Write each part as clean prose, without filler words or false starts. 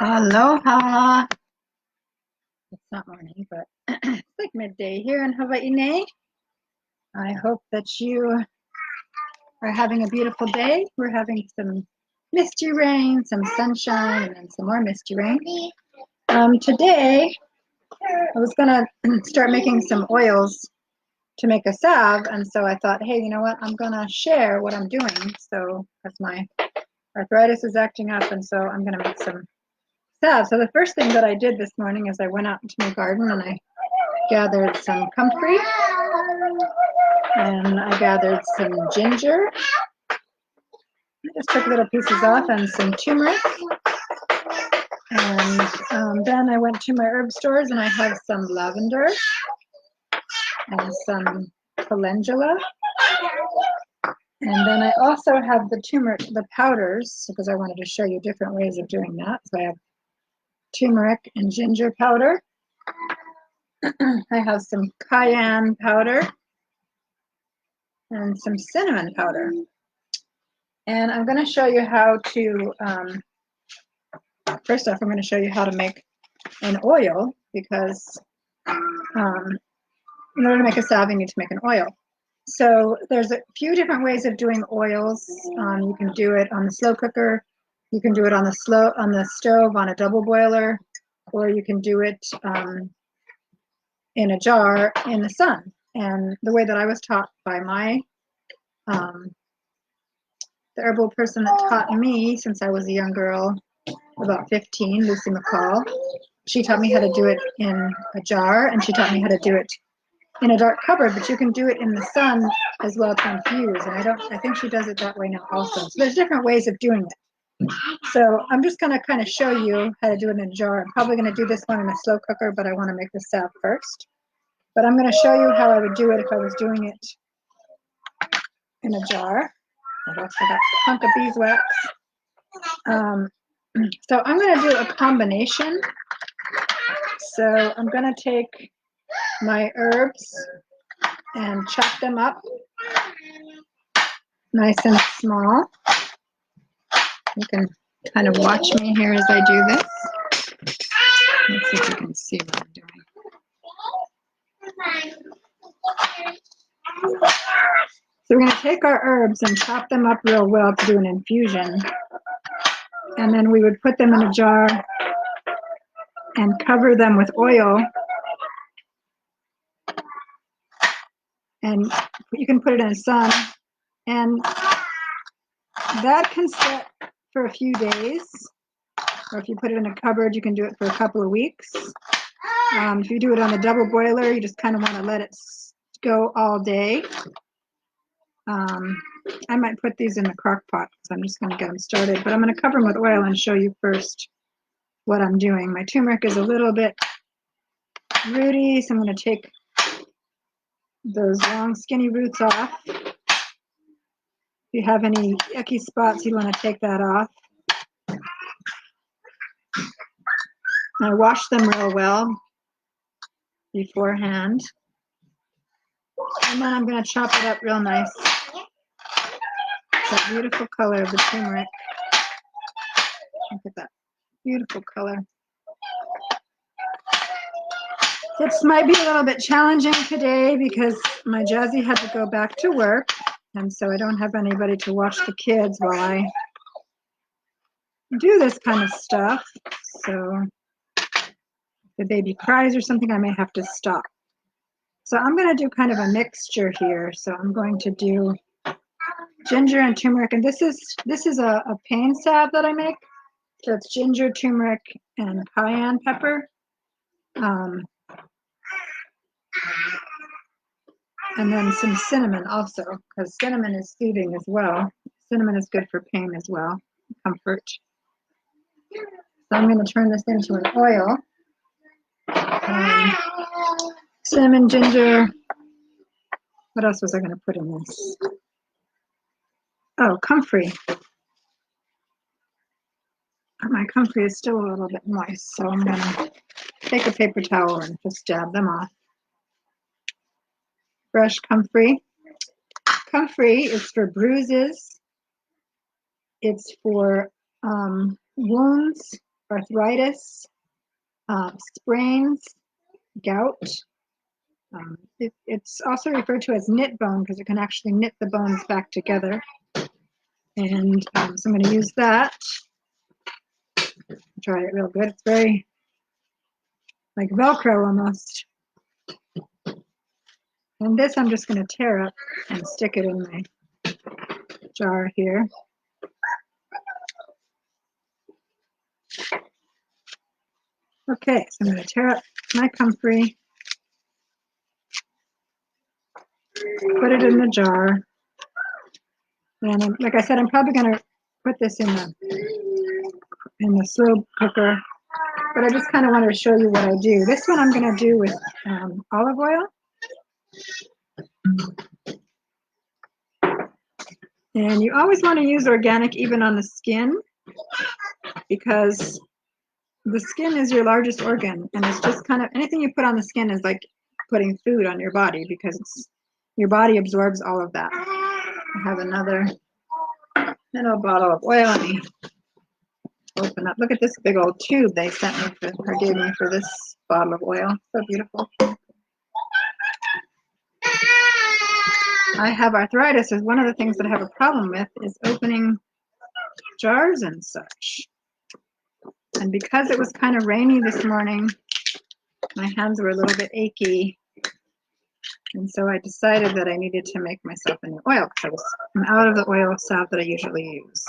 Aloha. It's not morning, but it's like midday here in Hawaii. I hope that you are having a beautiful day. We're having some misty rain, some sunshine, and then some more misty rain. Today, I was going to start making some oils to make a salve, and so I thought, hey, you know what? I'm going to share what I'm doing. So, because my arthritis is acting up, and so I'm going to make some salve. So the first thing that I did this morning is I went out into my garden and I gathered some comfrey and I gathered some ginger. I just took little pieces off and some turmeric. And then I went to my herb stores and I have some lavender and some calendula. And then I also have the turmeric, the powders, because I wanted to show you different ways of doing that. So I have turmeric and ginger powder. I have some cayenne powder and some cinnamon powder. And I'm going to show you how to, first off, I'm going to show you how to make an oil because in order to make a salve, you need to make an oil. So there's a few different ways of doing oils. You can do it on the slow cooker. You can do it on the stove on a double boiler, or you can do it in a jar in the sun. And the way that I was taught by my the herbal person that taught me since I was a young girl, about 15, Lucy McCall, she taught me how to do it in a jar, and she taught me how to do it in a dark cupboard, but you can do it in the sun as well to infuse. And I think she does it that way now also. So there's different ways of doing it. So I'm just going to kind of show you how to do it in a jar. I'm probably going to do this one in a slow cooker, but I want to make the salve first. But I'm going to show you how I would do it if I was doing it in a jar. I also got a hunk of beeswax. So I'm going to do a combination. So I'm going to take my herbs and chop them up nice and small. You can kind of watch me here as I do this. Let's see if you can see what I'm doing. So we're going to take our herbs and chop them up real well to do an infusion. And then we would put them in a jar and cover them with oil. And you can put it in the sun. And that can sit for a few days. Or if you put it in a cupboard, you can do it for a couple of weeks. If you do it on a double boiler, you just kind of want to let it go all day. I might put these in the crock pot, so I'm just going to get them started. But I'm going to cover them with oil and show you first what I'm doing. My turmeric is a little bit rooty, so I'm going to take those long skinny roots off. If you have any yucky spots, you want to take that off. I wash them real well beforehand. And then I'm going to chop it up real nice. That beautiful color of the turmeric. Look at that beautiful color. This might be a little bit challenging today because my Jazzy had to go back to work, and so I don't have anybody to watch the kids while I do this kind of stuff. So if the baby cries or something, I may have to stop. So I'm going to do kind of a mixture here. So I'm going to do ginger and turmeric, and this is a pain salve that I make. So it's ginger, turmeric, and cayenne pepper. And then some cinnamon also, because cinnamon is soothing as well. Cinnamon is good for pain as well, comfort. So I'm going to turn this into an oil. Cinnamon, ginger. What else was I going to put in this? Oh, comfrey. My comfrey is still a little bit moist, so I'm going to take a paper towel and just dab them off. Fresh comfrey. Comfrey is for bruises. It's for wounds. arthritis, sprains, gout. It's also referred to as knit bone because it can actually knit the bones back together. And so I'm going to use that. Try it real good. It's very like Velcro almost. And this I'm just going to tear up and stick it in my jar here. Okay, so I'm going to tear up my comfrey, put it in the jar, and like I said, I'm probably going to put this in the slow cooker, but I just kind of wanted to show you what I do. This one I'm going to do with olive oil. And you always want to use organic even on the skin, because the skin is your largest organ, and it's just kind of anything you put on the skin is like putting food on your body, because your body absorbs all of that. I have another little bottle of oil. Let me open up. Look at this big old tube they sent me or gave me for this bottle of oil. So beautiful. I have arthritis, is one of the things that I have a problem with, is opening jars and such. And because it was kind of rainy this morning, my hands were a little bit achy. And so I decided that I needed to make myself a new oil because I'm out of the oil salve that I usually use.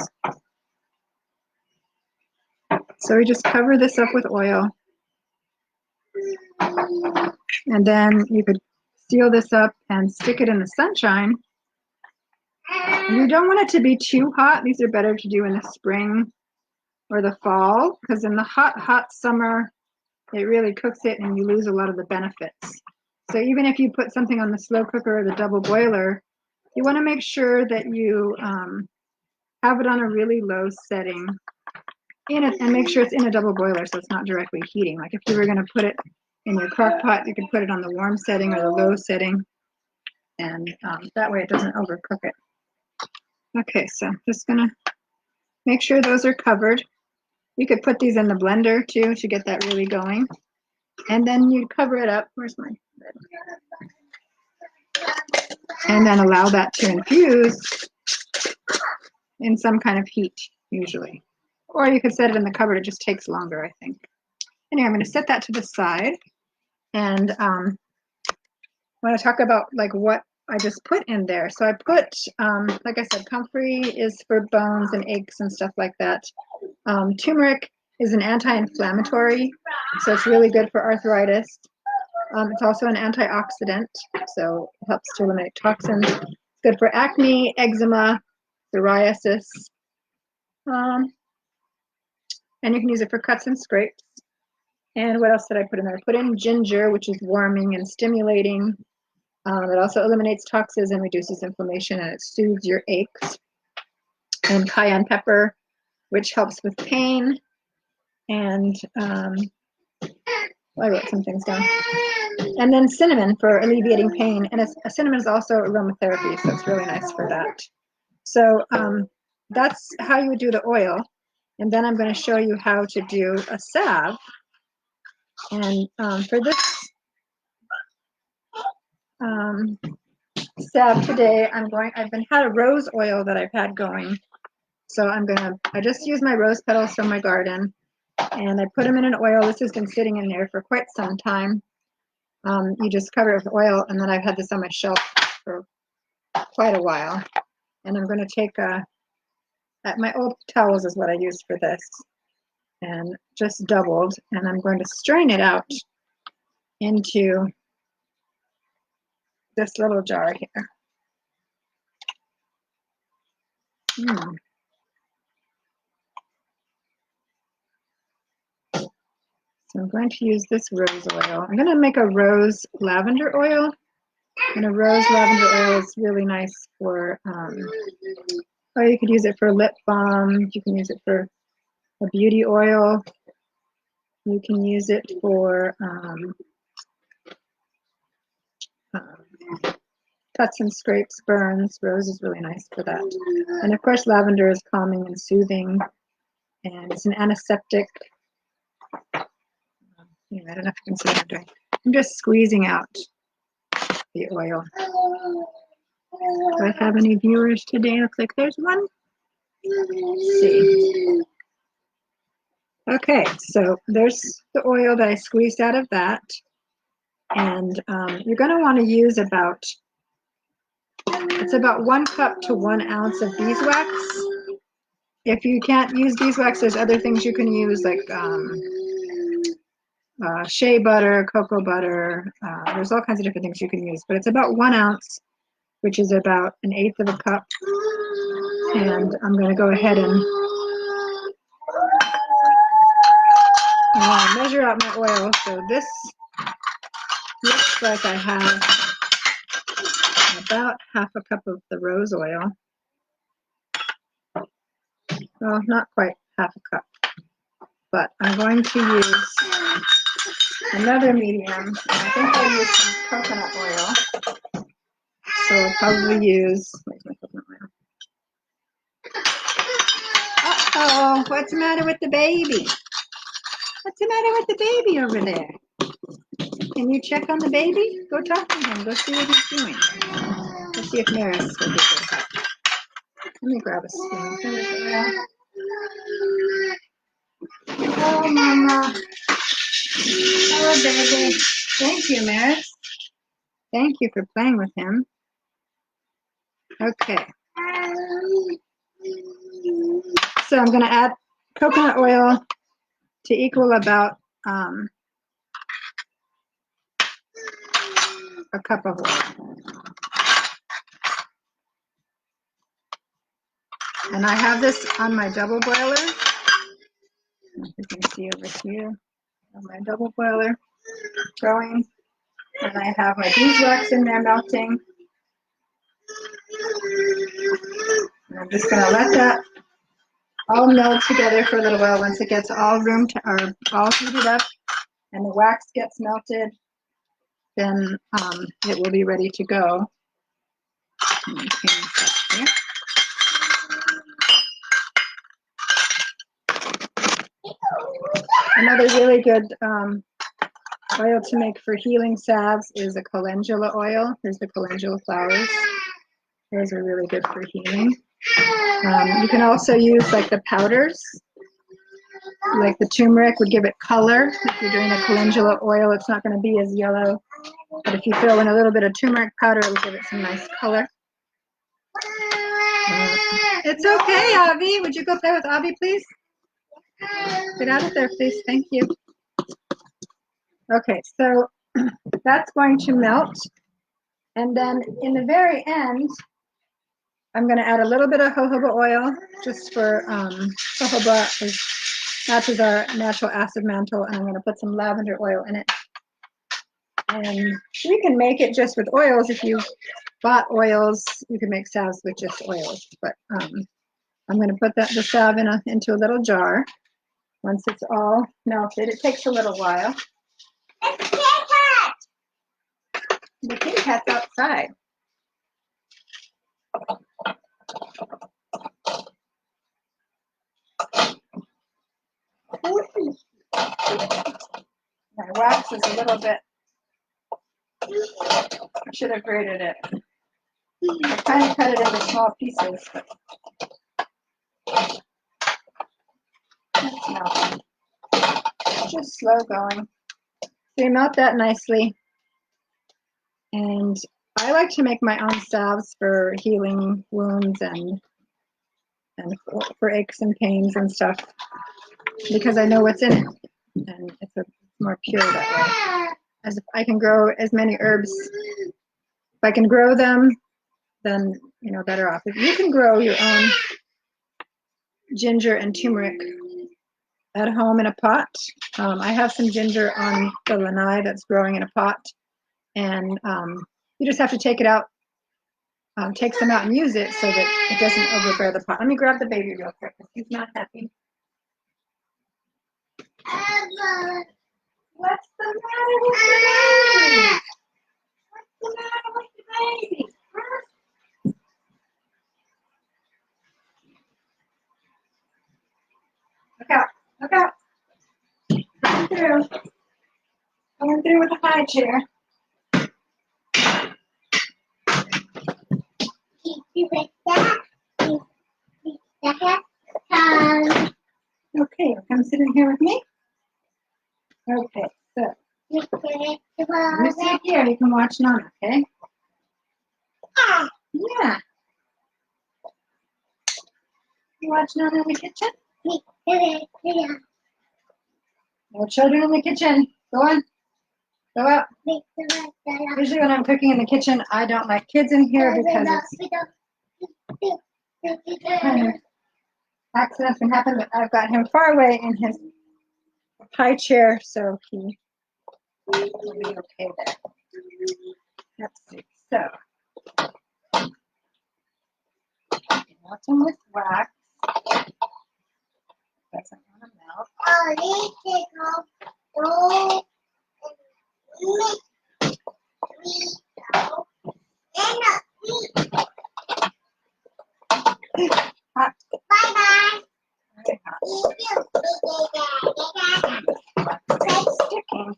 So we just cover this up with oil. And then you could seal this up and stick it in the sunshine. You don't want it to be too hot. These are better to do in the spring or the fall, because in the hot summer, it really cooks it and you lose a lot of the benefits. So even if you put something on the slow cooker or the double boiler, you want to make sure that you have it on a really low setting and make sure it's in a double boiler so it's not directly heating. Like if you were going to put it in your crock pot, you could put it on the warm setting or the low setting, and that way it doesn't overcook it. Okay, so I'm just going to make sure those are covered. You could put these in the blender too to get that really going. And then you cover it up. Where's my lid? And then allow that to infuse in some kind of heat, usually. Or you could set it in the cupboard. It just takes longer, I think. Anyway, I'm going to set that to the side. And I want to talk about like what I just put in there. So I put, like I said, comfrey is for bones and aches and stuff like that. Turmeric is an anti-inflammatory, so it's really good for arthritis. It's also an antioxidant, so it helps to eliminate toxins. It's good for acne, eczema, psoriasis, and you can use it for cuts and scrapes. And what else did I put in there? I put in ginger, which is warming and stimulating. It also eliminates toxins and reduces inflammation, and it soothes your aches. And cayenne pepper, which helps with pain. And I wrote some things down. And then cinnamon for alleviating pain. And cinnamon is also aromatherapy, so it's really nice for that. So that's how you would do the oil. And then I'm going to show you how to do a salve. And for this salve today, I've had a rose oil that I've had going. So I just use my rose petals from my garden, and I put them in an oil. This has been sitting in there for quite some time. You just cover it with oil, and then I've had this on my shelf for quite a while. And I'm going to take my old towels is what I use for this, and just doubled, and I'm going to strain it out into this little jar here. So I'm going to use this rose oil. I'm going to make a rose lavender oil. And a rose lavender oil is really nice for, or you could use it for lip balm. You can use it for a beauty oil. You can use it for cuts and scrapes, burns. Rose is really nice for that. And of course, lavender is calming and soothing. And it's an antiseptic. I don't know if you can see what I'm doing. I'm just squeezing out the oil. Do I have any viewers today? Looks like there's one. Let's see. Okay, so there's the oil that I squeezed out of that. And you're going to want to use about, it's about 1 cup to 1 ounce of beeswax. If you can't use beeswax, there's other things you can use like shea butter, cocoa butter. There's all kinds of different things you can use, but it's about 1 ounce, which is about 1/8 of a cup. And I'm going to go ahead and measure out my oil. So this looks like I have about 1/2 cup of the rose oil. Well, not quite 1/2 cup, but I'm going to use another medium. I think I'll use some coconut oil. So I'll probably use, where's my coconut oil? Uh-oh, what's the matter with the baby? What's the matter with the baby over there? Can you check on the baby? Go talk to him. Go see what he's doing. Let's see if Maris will get this up. Let me grab a spoon. Oh, Mama. Oh, baby. Thank you, Maris. Thank you for playing with him. Okay. So I'm going to add coconut oil to equal about a cup of oil. And I have this on my double boiler. You can see over here on my double boiler going. And I have my beeswax in there melting. And I'm just going to let that all meld together for a little while. Once it gets all all heated up and the wax gets melted, then it will be ready to go. Another really good oil to make for healing salves is a calendula oil. Here's the calendula flowers. Those are really good for healing. You can also use like the powders, like the turmeric would give it color. If you're doing a calendula oil, it's not going to be as yellow. But if you throw in a little bit of turmeric powder, it'll give it some nice color. It's okay, Avi. Would you go play with Avi, please? Get out of there, please. Thank you. Okay, so that's going to melt. And then in the very end, I'm going to add a little bit of jojoba oil just for jojoba matches our natural acid mantle, and I'm going to put some lavender oil in it. And you can make it just with oils. If you bought oils, you can make salves with just oils. But I'm going to put the salve into a little jar. Once it's all melted, it takes a little while. The kitty cat's outside. My wax is a little bit, I should have grated it. I kind of cut it into small pieces, but it's melting. Just slow going. So you melt that nicely. And I like to make my own salves for healing wounds and for aches and pains and stuff, because I know what's in it, and it's more pure that way. As if I can grow as many herbs, if I can grow them, then better off. If you can grow your own ginger and turmeric at home in a pot, I have some ginger on the lanai that's growing in a pot, and you just have to take it out. Take some out and use it so that it doesn't overbear the pot. Let me grab the baby real quick because he's not happy. What's the matter with the baby? What's the matter with the baby? Look out, look out. Come through. Going through with the high chair. Okay, come sit in here with me. Okay, so you sit here, you can watch Nana, okay? Yeah. You watch Nana in the kitchen? No children in the kitchen. Go on. Go out. Usually when I'm cooking in the kitchen, I don't like kids in here because it's accidents can happen, but I've got him far away in his high chair, so he will be okay there. Let's see. So, melt him with wax. Doesn't want to melt. Hot. Bye-bye. Very hot. Sticking.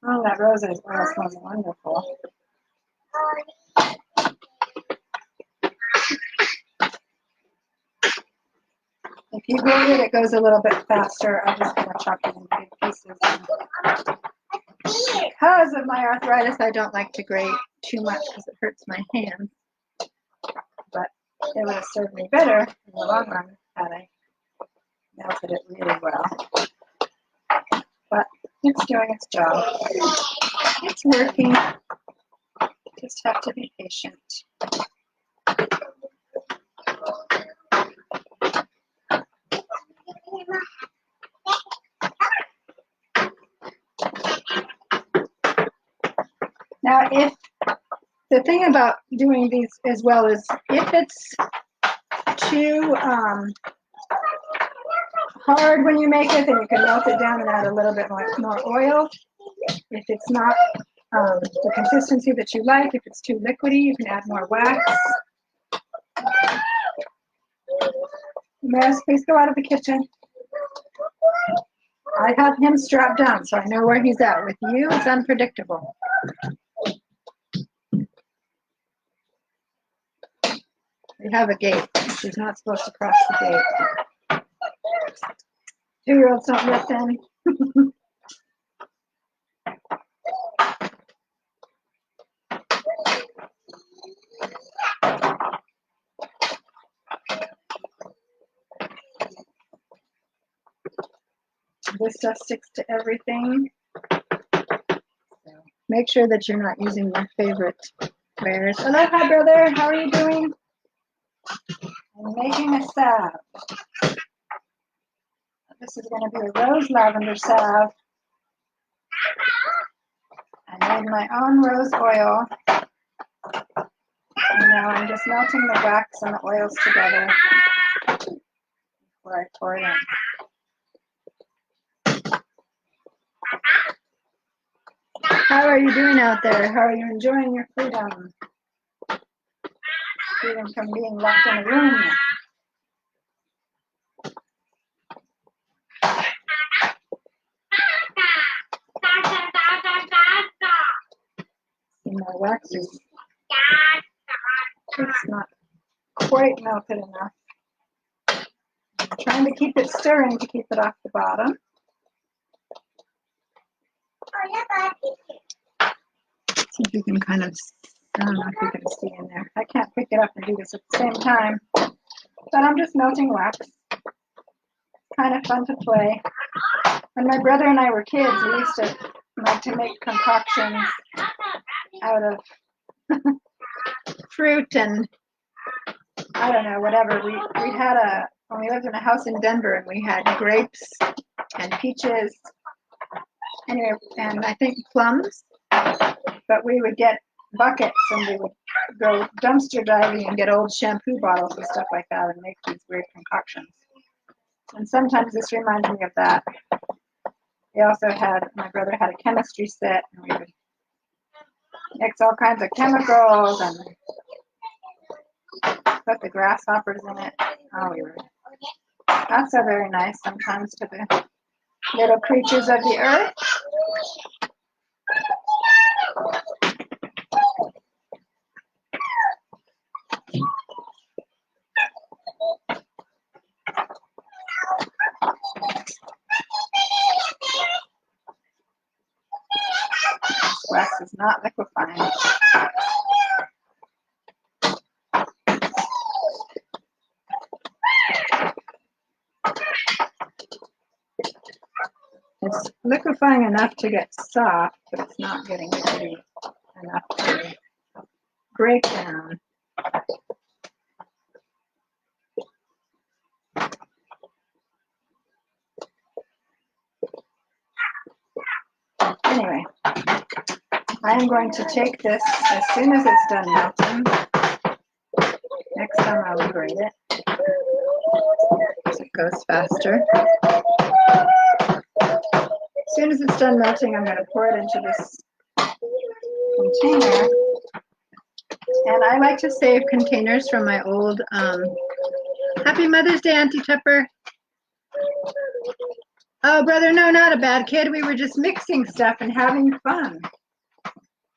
Oh, that rose oil smells wonderful. If you grate it, it goes a little bit faster. I'm just going to chop it in big pieces. Because of my arthritis, I don't like to grate too much because it hurts my hands. But it would have served me better in the long run had I melted it really well. But it's doing its job. It's working. Just have to be patient. Now, if the thing about doing these as well is if it's too hard when you make it, then you can melt it down and add a little bit more oil. If it's not the consistency that you like, if it's too liquidy, you can add more wax. Maris, please go out of the kitchen. I have him strapped down, so I know where he's at. With you, it's unpredictable. We have a gate. She's not supposed to cross the gate. 2-year-olds don't lift in. This stuff sticks to everything. So make sure that you're not using my favorite wares. Hello, hi brother. How are you doing? I'm making a salve. This is going to be a rose lavender salve. I made my own rose oil. And now I'm just melting the wax and the oils together before I pour it in. How are you doing out there? How are you enjoying your freedom? Freedom from being locked in a room. See, my wax is it's not quite melted enough. I'm trying to keep it stirring to keep it off the bottom. See if you can kind of, I don't know if you can see in there. I can't pick it up and do this at the same time. But I'm just melting wax. Kind of fun to play. When my brother and I were kids, we used to like to make concoctions out of fruit and I don't know, whatever. We had when we lived in a house in Denver and we had grapes and peaches, anyway, and I think plums, but we would get buckets and we would go dumpster diving and get old shampoo bottles and stuff like that and make these weird concoctions. And sometimes this reminds me of that. We also my brother had a chemistry set and we would mix all kinds of chemicals and put the grasshoppers in it. Oh, that's so very nice sometimes to little creatures of the earth. This wax is not liquefying. It's liquefying enough to get soft, but it's not getting pretty enough to break down. Anyway, I am going to take this as soon as it's done melting. Next time I'll grate it. It goes faster. As soon as it's done melting, I'm going to pour it into this container. And I like to save containers from my old, Happy Mother's Day, Auntie Tupper. Oh, brother, no, not a bad kid. We were just mixing stuff and having fun.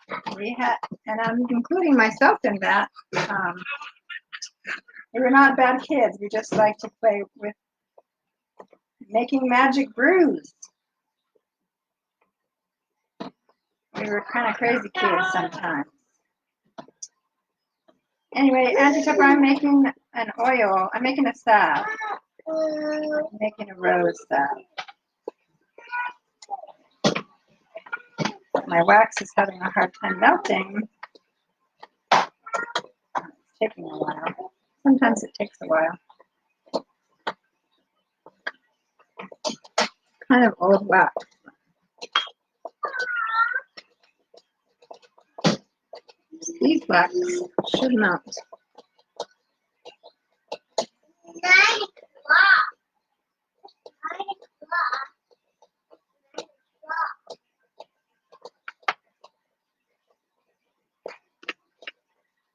And I'm including myself in that. We were not bad kids. We just like to play with making magic brews. We were kind of crazy kids sometimes. Anyway, Auntie Tupper, I'm making an oil. I'm making a salve. I'm making a rose salve. My wax is having a hard time melting. It's taking a while. Sometimes it takes a while. Kind of old wax. Beeswax should melt.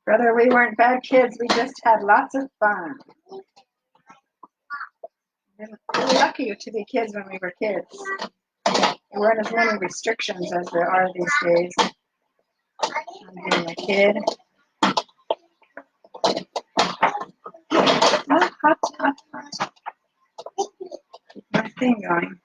Brother, we weren't bad kids. We just had lots of fun. We were really lucky to be kids when we were kids. There weren't as many restrictions as there are these days. I'm being a kid. Oh, hot, hot, hot. Keep my thing going.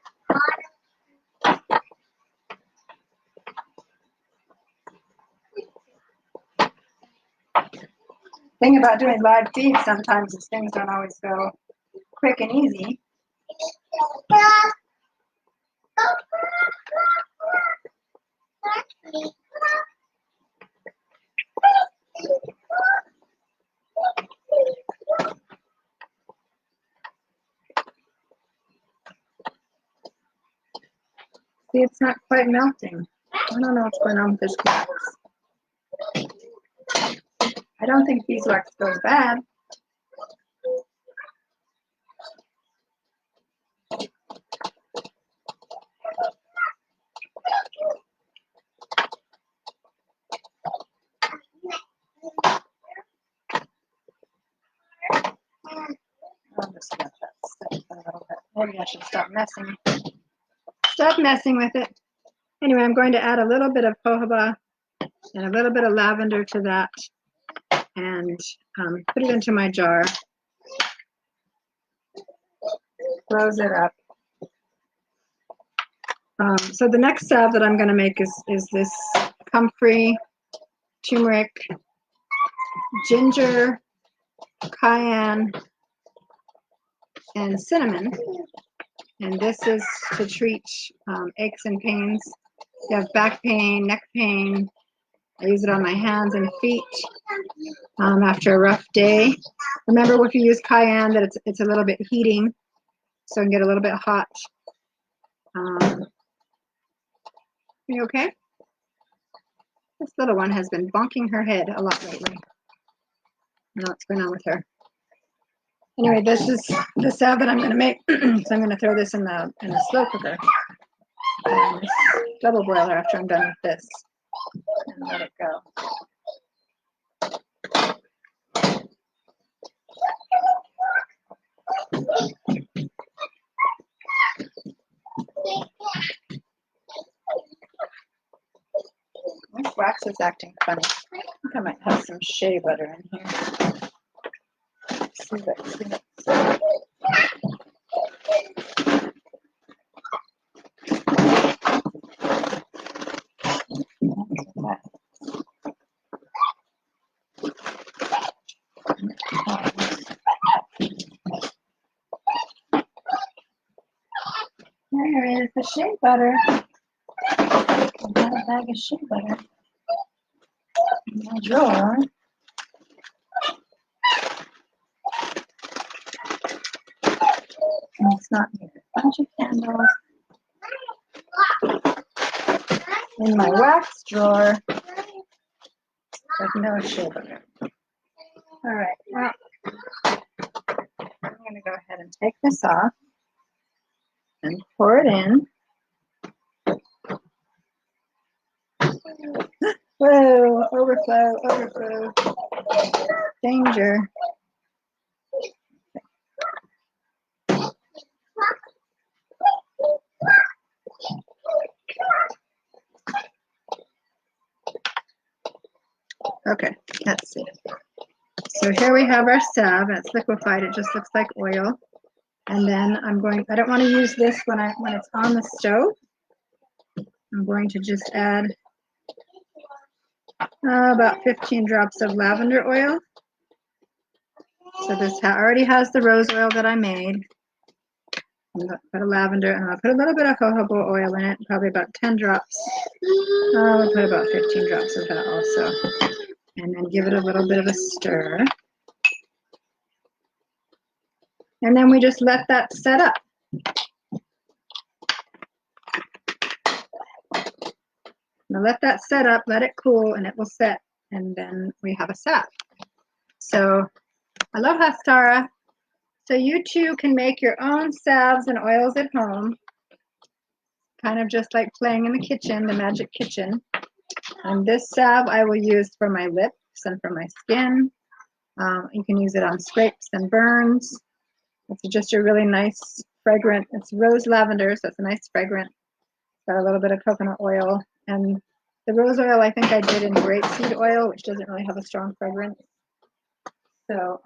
Thing about doing live feeds sometimes is things don't always go quick and easy. See, it's not quite melting. I don't know what's going on with this wax. I don't think beeswax goes bad. I'll just let that sit a little bit. Maybe I should stop messing with it. Anyway, I'm going to add a little bit of jojoba and a little bit of lavender to that and put it into my jar. Close it up. So the next salve that I'm going to make is this comfrey, turmeric, ginger, cayenne, and cinnamon. And this is to treat aches and pains. If you have back pain, neck pain, I use it on my hands and feet after a rough day. Remember, if you use cayenne, that it's a little bit heating, so it can get a little bit hot. Are you okay? This little one has been bonking her head a lot lately. I don't know what's going on with her. Anyway, this is the salve that I'm going to make. So I'm going to throw this in the slow cooker, and double boiler after I'm done with this, and let it go. wax is acting funny. I think I might have some shea butter in here. Let's see. There is the shea butter. I got a bag of shea butter in my drawer. And it's not here. A bunch of candles in my wax drawer with no shea butter. All right, well, I'm going to go ahead and take this off and pour it in. Whoa, overflow. Danger. Okay, let's see. So here we have our salve. It's liquefied. It just looks like oil. And then I don't want to use this when it's on the stove. I'm going to just add about 15 drops of lavender oil. So this already has the rose oil that I made. I'm going to put a lavender, and I'll put a little bit of jojoba oil in it, probably about 10 drops. I'll put about 15 drops of that also. And then give it a little bit of a stir. And then we just let that set up. Now let that set up, let it cool, and it will set. And then we have a salve. So, aloha, Stara. So you too can make your own salves and oils at home. Kind of just like playing in the kitchen, the magic kitchen. And this salve I will use for my lips and for my skin. You can use it on scrapes and burns. It's just a really nice fragrant, it's rose lavender, so it's a nice fragrant. Got a little bit of coconut oil. And the rose oil I think I did in grapeseed oil, which doesn't really have a strong fragrance. So,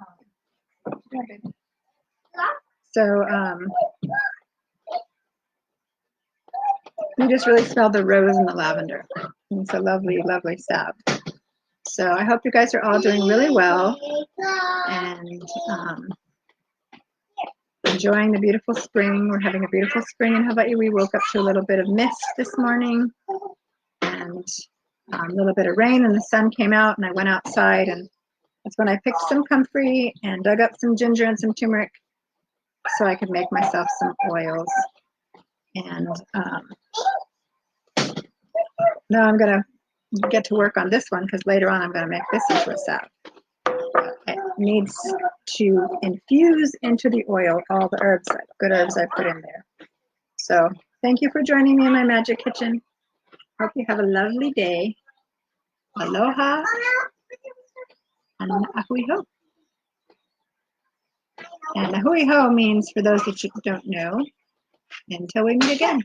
you just really smell the rose and the lavender. And it's a lovely, lovely salve. So I hope you guys are all doing really well and enjoying the beautiful spring. We're having a beautiful spring in Hawaii. We woke up to a little bit of mist this morning and a little bit of rain, and the sun came out, and I went outside, and that's when I picked some comfrey and dug up some ginger and some turmeric so I could make myself some oils. And now I'm going to get to work on this one because later on I'm going to make this into a salve. It needs to infuse into the oil all the herbs, good herbs I put in there. So thank you for joining me in my magic kitchen. Hope you have a lovely day. Aloha and ahui ho. And ahui ho means, for those that you don't know, until we meet again.